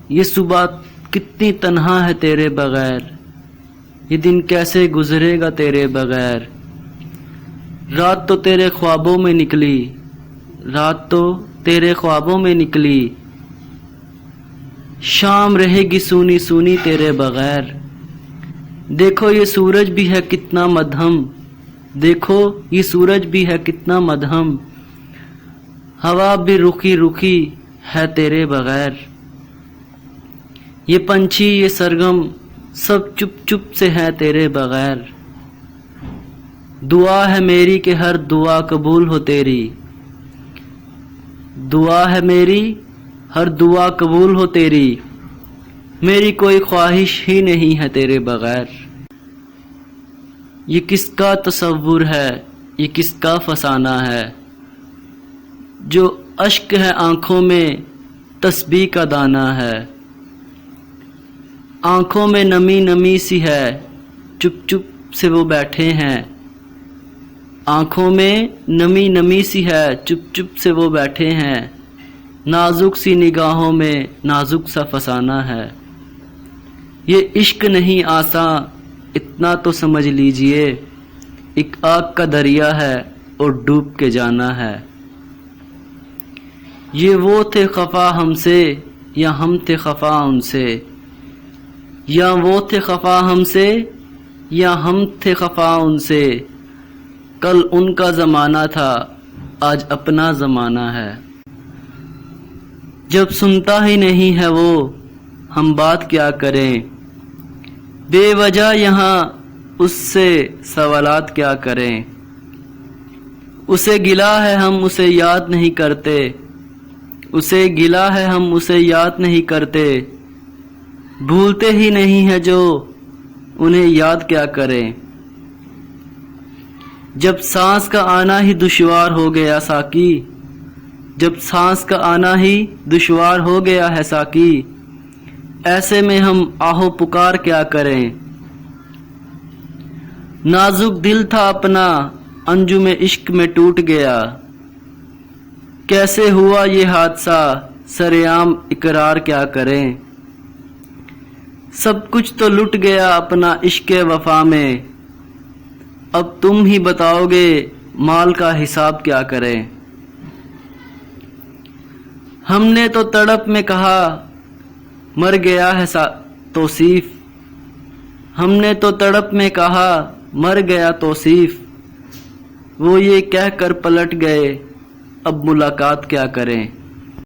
یہ صبح کتنی تنہا ہے تیرے بغیر، یہ دن کیسے گزرے گا تیرے بغیر۔ رات تو تیرے خوابوں میں نکلی، رات تو تیرے خوابوں میں نکلی، شام رہے گی سونی سونی تیرے بغیر۔ دیکھو یہ سورج بھی ہے کتنا مدھم، دیکھو یہ سورج بھی ہے کتنا مدھم، ہوا بھی رخی رخی ہے تیرے بغیر۔ یہ پنچھی یہ سرگم سب چپ چپ سے ہے تیرے بغیر۔ دعا ہے میری کہ ہر دعا قبول ہو تیری، دعا ہے میری ہر دعا قبول ہو تیری، میری کوئی خواہش ہی نہیں ہے تیرے بغیر۔ یہ کس کا تصور ہے، یہ کس کا فسانہ ہے، جو اشک ہے آنکھوں میں تسبیح کا دانہ ہے۔ آنکھوں میں نمی نمی سی ہے، چپ چپ سے وہ بیٹھے ہیں، آنکھوں میں نمی نمی سی ہے، چپ چپ سے وہ بیٹھے ہیں، نازک سی نگاہوں میں نازک سا فسانہ ہے۔ یہ عشق نہیں آساں اتنا تو سمجھ لیجئے، ایک آگ کا دریا ہے اور ڈوب کے جانا ہے۔ یہ وہ تھے خفا ہم سے یا ہم تھے خفا ان سے، یا وہ تھے خفا ہم سے یا ہم تھے خفا ان سے، کل ان کا زمانہ تھا آج اپنا زمانہ ہے۔ جب سنتا ہی نہیں ہے وہ ہم بات کیا کریں، بے وجہ یہاں اس سے سوالات کیا کریں۔ اسے گلہ ہے ہم اسے یاد نہیں کرتے، اسے گلہ ہے ہم اسے یاد نہیں کرتے، بھولتے ہی نہیں ہے جو انہیں یاد کیا کریں۔ جب سانس کا آنا ہی دشوار ہو گیا ساقی، جب سانس کا آنا ہی دشوار ہو گیا ہے ساقی، ایسے میں ہم آہو پکار کیا کریں۔ نازک دل تھا اپنا انجم عشق میں ٹوٹ گیا، کیسے ہوا یہ حادثہ سرعام اقرار کیا کریں۔ سب کچھ تو لٹ گیا اپنا عشق وفا میں، اب تم ہی بتاؤ گے مال کا حساب کیا کریں۔ ہم نے تو تڑپ میں کہا مر گیا ہے توصیف، ہم نے تو تڑپ میں کہا مر گیا توصیف، وہ یہ کہہ کر پلٹ گئے اب ملاقات کیا کریں۔